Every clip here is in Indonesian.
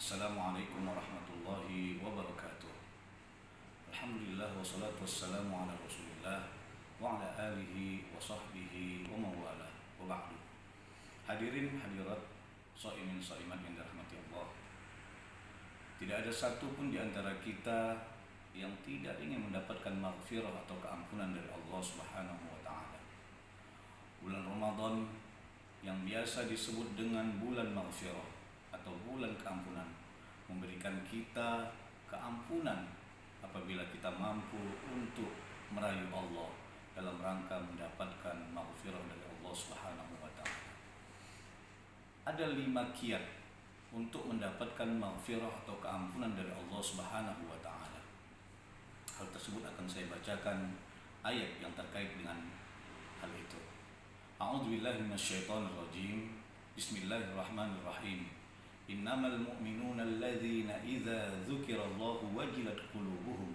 Assalamualaikum warahmatullahi wabarakatuh. Alhamdulillah wassalatu wassalamu ala Rasulillah wa ala alihi wa sahbihi wa mawala wa ba'du. Hadirin hadirat, shaimin shaimat yang dirahmati Allah. Tidak ada satupun di antara kita yang tidak ingin mendapatkan maghfirah atau keampunan dari Allah Subhanahu wa taala. Bulan Ramadan yang biasa disebut dengan bulan maghfirah atau bulan keampunan memberikan kita keampunan apabila kita mampu untuk merayu Allah dalam rangka mendapatkan maghfirah dari Allah Subhanahu wa taala. Ada 5 kiat untuk mendapatkan maghfirah atau keampunan dari Allah Subhanahu wa taala. Hal tersebut akan saya bacakan ayat yang terkait dengan hal itu. A'udzubillahi minasyaitonir rajim. Bismillahirrahmanirrahim. Innamal mu'minuna alladzina idza dzukirallahu wajilat qulubuhum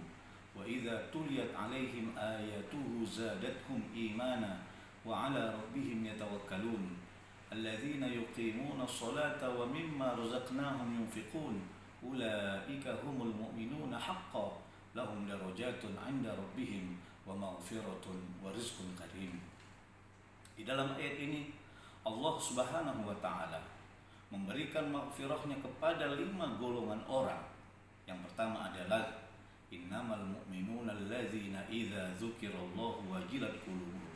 wa idza tuliyat 'alaihim ayatuhu zadatuhum imana wa 'ala rabbihim yatawakkalun alladzina yuqimuna as-salata wa mimma razaqnahum yunfiqun ulaika humul mu'minuna haqqan lahum darajatun 'inda rabbihim wa maghfiratun wa rizqun karim. Di dalam ayat ini Allah Subhanahu wa taala memberikan maghfirahnya kepada 5 golongan orang. Yang pertama adalah innamal mu'minuna alladzina idza dzukirallahu wajilat qulubuhum.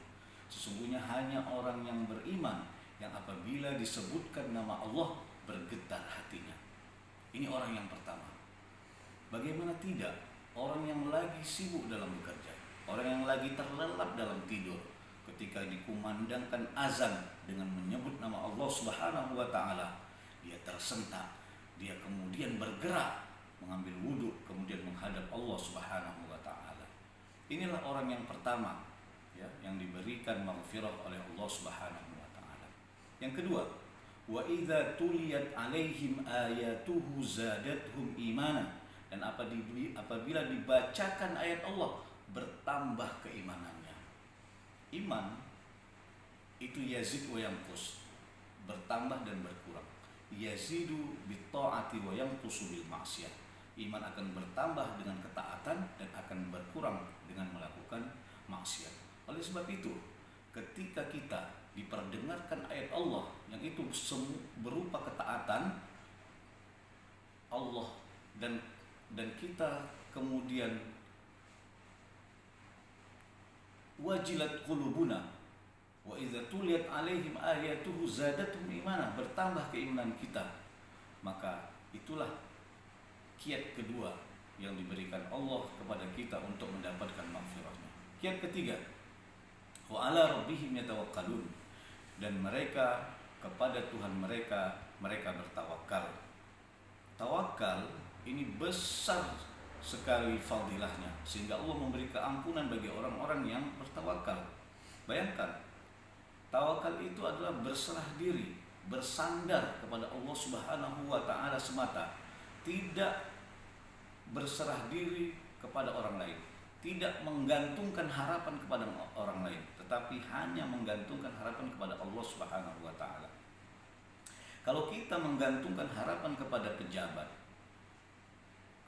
Sesungguhnya hanya orang yang beriman yang apabila disebutkan nama Allah bergetar hatinya. Ini orang yang pertama. Bagaimana tidak orang yang lagi sibuk dalam bekerja, orang yang lagi terlelap dalam tidur, ketika dikumandangkan azan dengan menyebut nama Allah Subhanahu wa taala, dia tersentak, dia kemudian bergerak mengambil wudhu, kemudian menghadap Allah Subhanahu wa taala. Inilah orang yang pertama ya, yang diberikan maghfirah oleh Allah Subhanahu wa taala. Yang kedua, wa idza tuliyat 'alaihim ayatuhu zadatuhum imana, dan apabila dibacakan ayat Allah bertambah keimanannya. Iman itu yazid wa yanqus, bertambah dan berkurang. Yazidu bitta'ati wa yanqusu bil ma'siyah. Iman akan bertambah dengan ketaatan dan akan berkurang dengan melakukan maksiat. Oleh sebab itu, ketika kita diperdengarkan ayat Allah yang itu berupa ketaatan Allah dan kita kemudian wajilat qulubuna wa idza tuliyat 'alaihim ayatuhu zadatuhum imana, bertambah keimanan kita, maka itulah kiat kedua yang diberikan Allah kepada kita untuk mendapatkan maghfirahnya. Kiat ketiga, wa 'ala rabbihim yatawakkalun, dan mereka kepada Tuhan mereka bertawakal. Tawakal ini besar sekali fadilahnya, sehingga Allah memberi keampunan bagi orang-orang yang bertawakal. Bayangkan, tawakal itu adalah berserah diri, bersandar kepada Allah Subhanahu wa taala semata, tidak berserah diri kepada orang lain, tidak menggantungkan harapan kepada orang lain, tetapi hanya menggantungkan harapan kepada Allah Subhanahu wa taala. Kalau kita menggantungkan harapan kepada pejabat,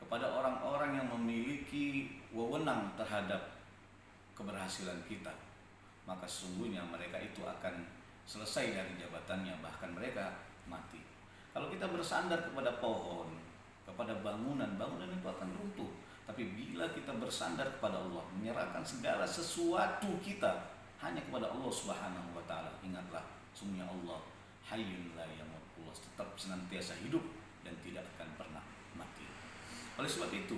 kepada orang-orang yang memiliki wewenang terhadap keberhasilan kita, maka sesungguhnya mereka itu akan selesai dari jabatannya, bahkan mereka mati. Kalau kita bersandar kepada pohon, kepada bangunan itu akan runtuh. Tapi bila kita bersandar kepada Allah, menyerahkan segala sesuatu kita hanya kepada Allah Subhanahu wa taala, ingatlah, sungguhnya Allah hayyun la yamut, Allah tetap senantiasa hidup dan tidak akan pernah mati. Oleh sebab itu,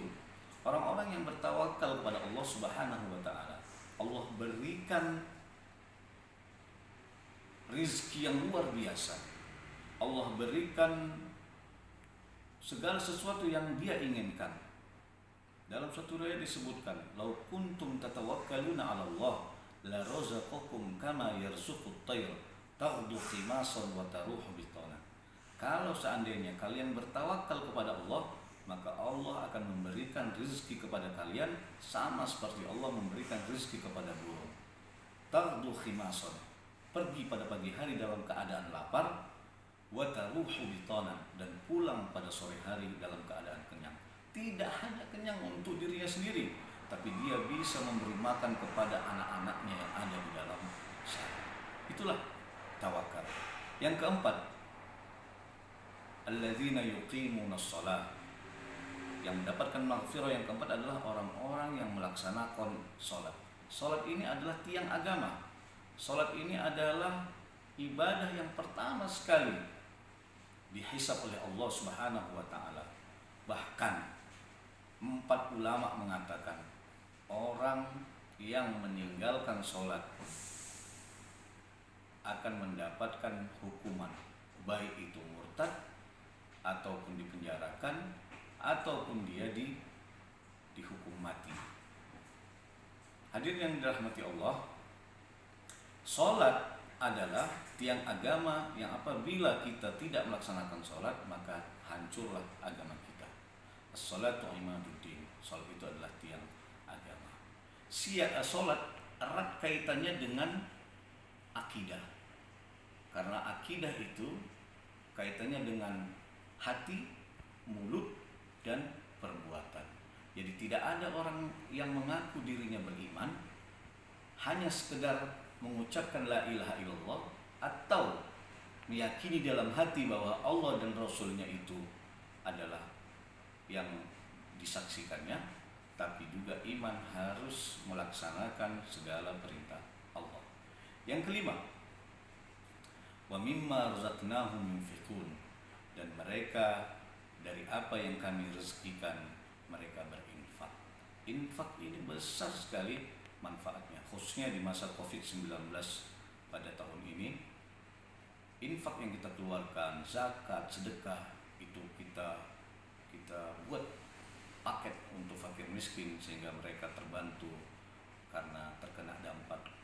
orang-orang yang bertawakal kepada Allah Subhanahu wa taala, Allah berikan rizki yang luar biasa. Allah berikan segala sesuatu yang dia inginkan. Dalam suatu riwayat disebutkan, "Lau kuntum tatawakkaluna 'ala Allah, la razaqakum kama yarzuqut tayr, taghdu khimasan wa taruhu bitana." Kalau seandainya kalian bertawakal kepada Allah, maka Allah akan memberikan rezeki kepada kalian sama seperti Allah memberikan rezeki kepada burung. Taghdu khimasan, pergi pada pagi hari dalam keadaan lapar, wa taruhu bitanan, dan pulang pada sore hari dalam keadaan kenyang. Tidak hanya kenyang untuk dirinya sendiri, tapi dia bisa memberi makan kepada anak-anaknya yang ada di dalam sana. Itulah tawakal. Yang keempat, alladzina yuqimunas shalah. Yang mendapatkan maghfirah yang keempat adalah orang-orang yang melaksanakan sholat. Sholat ini adalah tiang agama. Sholat ini adalah ibadah yang pertama sekali dihisab oleh Allah Subhanahu wa taala. Bahkan 4 ulama mengatakan orang yang meninggalkan sholat akan mendapatkan hukuman, baik itu murtad ataupun dipenjarakan ataupun dia dihukum mati. Hadirin yang dirahmati Allah, sholat adalah tiang agama yang apabila kita tidak melaksanakan sholat maka hancurlah agama kita. As-sholatu imaduddin. Sholat itu adalah tiang agama. Sholat erat kaitannya dengan akidah. Karena akidah itu kaitannya dengan hati, mulut, dan perbuatan. Jadi tidak ada orang yang mengaku dirinya beriman hanya sekedar mengucapkan la ilaha illallah atau meyakini dalam hati bahwa Allah dan Rasulnya itu adalah yang disaksikannya, tapi juga iman harus melaksanakan segala perintah Allah. Yang kelima, wa mimma razaqnahum yunfiqun, dan mereka dari apa yang kami rezekikan mereka berinfak. Infak ini besar sekali manfaatnya, khususnya di masa COVID-19 pada tahun ini. Infak yang kita keluarkan, zakat, sedekah, itu kita buat paket untuk fakir miskin sehingga mereka terbantu karena terkena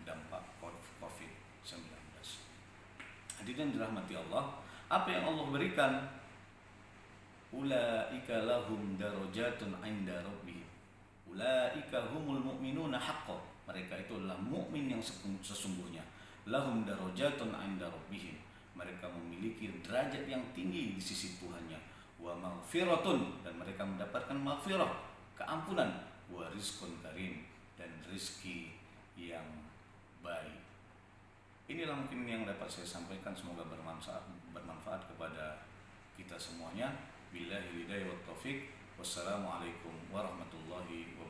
dampak COVID-19. Hadirin dirahmati Allah, apa yang Allah berikan? Ulaika lahum darajatun 'inda rabbihim. Ulaika humul mu'minuna haqqan. Mereka itu adalah mukmin yang sesungguhnya. Lahum darajatun 'inda rabbihim. Mereka memiliki derajat yang tinggi di sisi Tuhannya. Wa maghfiratun, dan mereka mendapatkan maghfirah, keampunan. Wa rizqun karim, dan rezeki yang baik. Inilah mungkin yang dapat saya sampaikan, semoga bermanfaat kepada kita semuanya. Billahi hidayah wa taufiq. Wassalamualaikum warahmatullahi wabarakatuh.